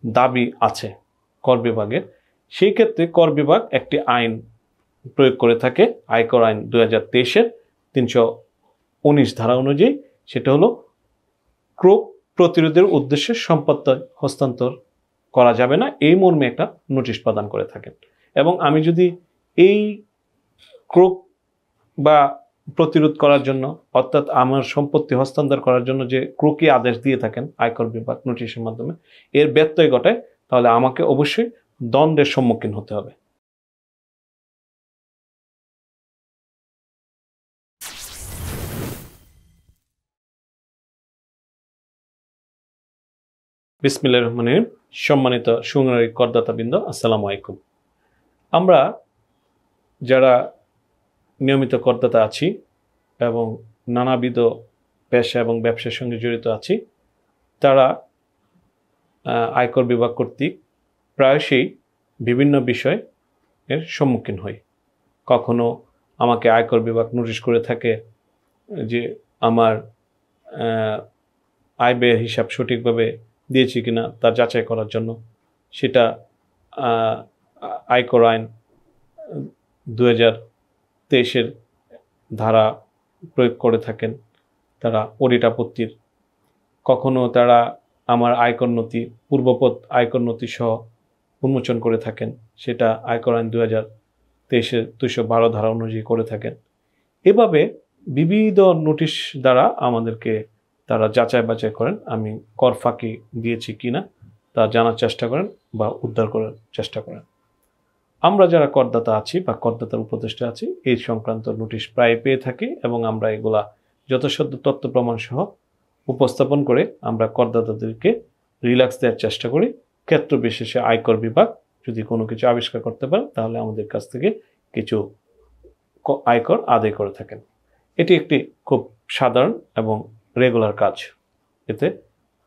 দাবি আছে কর বিভাগের, সেই ক্ষেত্রে কর বিভাগ একটি আইন প্রয়োগ করে থাকে, আয়কর আইন 2023-এর 319 ধারা অনুযায়ী। সেটা হলো ক্রোক প্রতিরোধের উদ্দেশ্যে সম্পদ হস্তান্তর করা যাবে না, এই মর্মে একটা নোটিশ প্রদান করে থাকেন। এবং আমি যদি এই ক্রোক বা প্রতিরোধ করার জন্য, অর্থাৎ আমার সম্পত্তি হস্তান্তর করার জন্য যে ক্রোকি আদেশ দিয়ে থাকেন আয়কর বিভাগ নোটিশের মাধ্যমে, এর ব্যত্যয় ঘটায়, তাহলে আমাকে অবশ্যই দণ্ডের সম্মুখীন হতে হবে। বিসমিল্লাহির রহমানির রহিম। সম্মানিত সুনাগরিক করদাতাবৃন্দ, আসসালামু আলাইকুম। আমরা যারা নিয়মিত করদাতা আছি এবং নানাবিধ পেশা এবং ব্যবসার সঙ্গে জড়িত আছি, তারা আয়কর বিভাগ কর্তৃক প্রায়শই বিভিন্ন বিষয় এর সম্মুখীন হই। কখনো আমাকে আয়কর বিভাগ নোটিশ করে থাকে যে আমার আয় ব্যয়ের হিসাব সঠিকভাবে দিয়েছি কিনা তা যাচাই করার জন্য। সেটা আয়কর আইন 2023-এর ধারা প্রয়োগ করে থাকেন তারা অডিট আপত্তির। কখনো তারা আমার আয়কর নথি, পূর্বপদ আয়কর নথি সহ উন্মোচন করে থাকেন, সেটা আয়কর আইন 2023-এর 212 ধারা অনুযায়ী করে থাকেন। এভাবে বিবিধ নোটিশ দ্বারা আমাদেরকে তারা যাচাই বাছাই করেন আমি কর ফাঁকি দিয়েছি কিনা তা জানার চেষ্টা করেন বা উদ্ধার করার চেষ্টা করেন। আমরা যারা করদাতা আছি বা করদাতার উপদেষ্টা আছি, এই সংক্রান্ত নোটিশ প্রায় পেয়ে থাকি এবং আমরা এগুলা যথাসাধ্য তথ্য প্রমাণ সহ উপস্থাপন করে আমরা করদাতাদেরকে রিল্যাক্স দেওয়ার চেষ্টা করি। ক্ষেত্র বিশেষে আয়কর বিভাগ যদি কোনো কিছু আবিষ্কার করতে পারে, তাহলে আমাদের কাছ থেকে কিছু আয়কর আদায় করে থাকেন। এটি একটি খুব সাধারণ এবং রেগুলার কাজ। এতে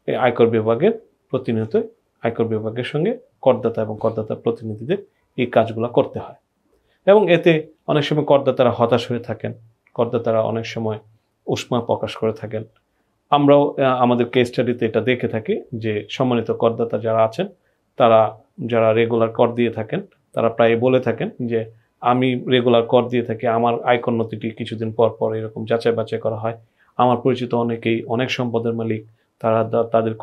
আয়কর বিভাগের প্রতিনিয়ত আয়কর বিভাগের সঙ্গে করদাতা এবং করদাতার প্রতিনিধিদের এই কাজগুলো করতে হয় এবং এতে অনেক সময় করদাতারা হতাশ হয়ে থাকেন, করদাতারা অনেক সময় উষ্মা প্রকাশ করে থাকেন। আমরাও আমাদের কেস স্টাডিতে এটা দেখে থাকি যে সম্মানিত করদাতা যারা আছেন, তারা যারা রেগুলার কর দিয়ে থাকেন, তারা প্রায় বলে থাকেন যে আমি রেগুলার কর দিয়ে থাকি, আমার আয়কর নথিটি কিছুদিন পর পর এরকম যাচাই বাছাই করা হয়। আমার পরিচিত অনেকেই অনেক সম্পদের মালিক, তারা তাদের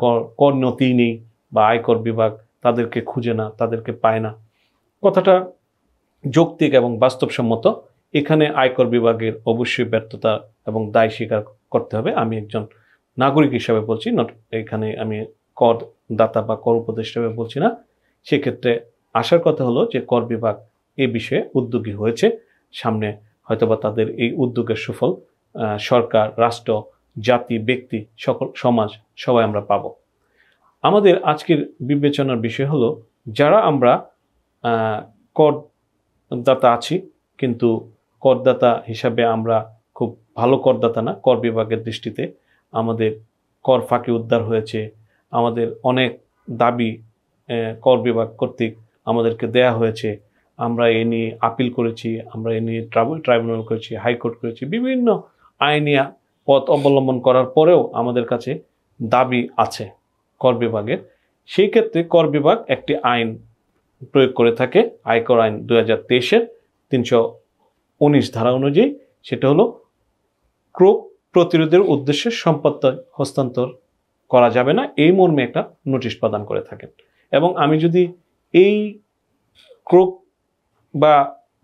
কর নথি নেই বা আয়কর বিভাগ তাদেরকে খুঁজে না, তাদেরকে পায় না। কথাটা যৌক্তিক এবং বাস্তবসম্মত। এখানে আয়কর বিভাগের অবশ্যই ব্যর্থতা এবং দায় স্বীকার করতে হবে। আমি একজন নাগরিক হিসাবে বলছি, এখানে আমি করদাতা বা কর উপদেষ্টা হিসাবে বলছি না। সেক্ষেত্রে আসার কথা হলো যে কর বিভাগ এই বিষয়ে উদ্যোগী হয়েছে। সামনে হয়তোবা তাদের এই উদ্যোগের সুফল সরকার, রাষ্ট্র, জাতি, ব্যক্তি, সকল সমাজ সবাই আমরা পাব। আমাদের আজকের বিবেচনার বিষয় হলো, যারা আমরা করদাতা আছি কিন্তু করদাতা হিসাবে আমরা খুব ভালো করদাতা না, কর বিভাগের দৃষ্টিতে আমাদের কর ফাঁকি উদ্ধার হয়েছে, আমাদের অনেক দাবি কর বিভাগ কর্তৃক আমাদেরকে দেয়া হয়েছে, আমরা এ নিয়ে আপিল করেছি, আমরা এ নিয়ে ট্রাইব্যুনাল করেছি, হাইকোর্ট করেছি, বিভিন্ন আইনি পথ অবলম্বন করার পরেও আমাদের কাছে দাবি আছে কর বিভাগের। সেই ক্ষেত্রে কর বিভাগ একটি আইন প্রয়োগ করে থাকে, আয়কর আইন 2023-এর 319 ধারা অনুযায়ী। সেটা হলো ক্রোক প্রতিরোধের উদ্দেশ্যে সম্পদ হস্তান্তর করা যাবে না, এই মর্মে একটা নোটিশ প্রদান করে থাকেন। এবং আমি যদি এই ক্রোক বা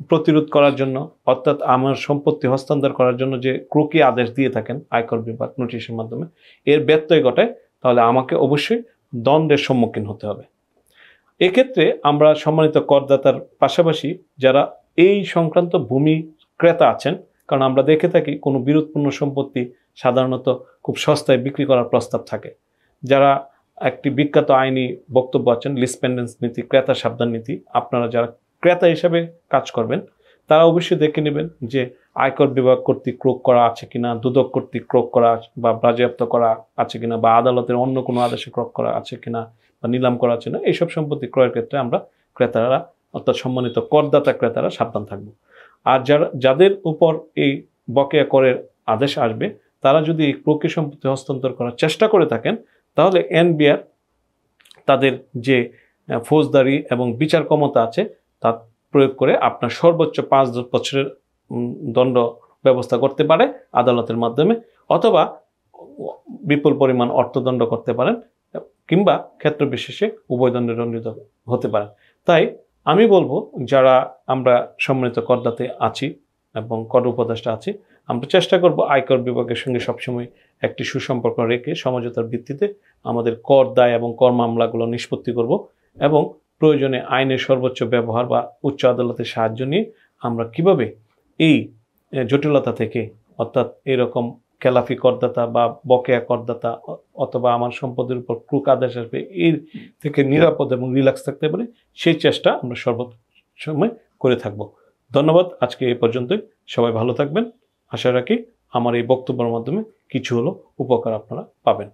প্রতিরোধ করার জন্য, অর্থাৎ আমার সম্পত্তি হস্তান্তর করার জন্য যে ক্রোকি আদেশ দিয়ে থাকেন আয়কর বিভাগ নোটিশের মাধ্যমে, এর ব্যত্যয় ঘটায়, তাহলে আমাকে অবশ্যই দণ্ডের সম্মুখীন হতে হবে। এক্ষেত্রে আমরা সম্মানিত করদাতার পাশাপাশি যারা এই সংক্রান্ত ভূমি ক্রেতা আছেন, কারণ আমরা দেখে থাকি কোনো বিরোধপূর্ণ সম্পত্তি সাধারণত খুব সস্তায় বিক্রি করার প্রস্তাব থাকে। যারা একটি বিখ্যাত আইনি বক্তব্য আছেন লিজ পেন্ডেন্স নীতি, ক্রেতা সাবধান নীতি, আপনারা যারা ক্রেতা হিসাবে কাজ করবেন তারা অবশ্যই দেখে নেবেন যে আয়কর বিভাগ কর্তৃক ক্রোক করা আছে কিনা, দুদক কর্তৃক ক্রোক করা বা বাজেয়াপ্ত করা আছে কিনা, বা আদালতের অন্য কোনো আদেশে ক্রোক করা আছে কিনা বা নিলাম করা আছে না। এইসব সম্পত্তি ক্রয়ের ক্ষেত্রে আমরা ক্রেতারা, অর্থাৎ সম্মানিত করদাতা ক্রেতারা সাবধান থাকব। আর যাদের উপর এই বকেয়া করের আদেশ আসবে, তারা যদি এই ক্রোকি সম্পত্তি হস্তান্তর করার চেষ্টা করে থাকেন, তাহলে এনবিআর তাদের যে ফৌজদারি এবং বিচার ক্ষমতা আছে তা প্রয়োগ করে আপনার সর্বোচ্চ 5 বছরের দণ্ড ব্যবস্থা করতে পারে আদালতের মাধ্যমে, অথবা বিপুল পরিমাণ অর্থদণ্ড করতে পারেন, কিংবা ক্ষেত্র বিশেষে উভয় দণ্ডে দণ্ডিত হতে পারেন। তাই আমি বলবো, যারা আমরা সম্মানিত করদাতা আছি এবং কর উপদেষ্টা আছি, আমরা চেষ্টা করব আয়কর বিভাগের সঙ্গে সবসময় একটি সুসম্পর্ক রেখে সমঝোতার ভিত্তিতে আমাদের কর দায় এবং কর মামলাগুলো নিষ্পত্তি করব, এবং প্রয়োজনে আইনের সর্বোচ্চ ব্যবহার বা উচ্চ আদালতের সাহায্য নিয়ে আমরা কিভাবে এই জটিলতা থেকে, অর্থাৎ এরকম খেলাফি করদাতা বা বকেয়া করদাতা অথবা আমার সম্পদের উপর ক্রুক আদেশ আসবে, এর থেকে নিরাপদ এবং রিল্যাক্স থাকতে পারে, সেই চেষ্টা আমরা সর্বসময় করে থাকব। ধন্যবাদ। আজকে এই পর্যন্তই। সবাই ভালো থাকবেন। আশা রাখি আমার এই বক্তব্যের মাধ্যমে কিছু হলো উপকার আপনারা পাবেন।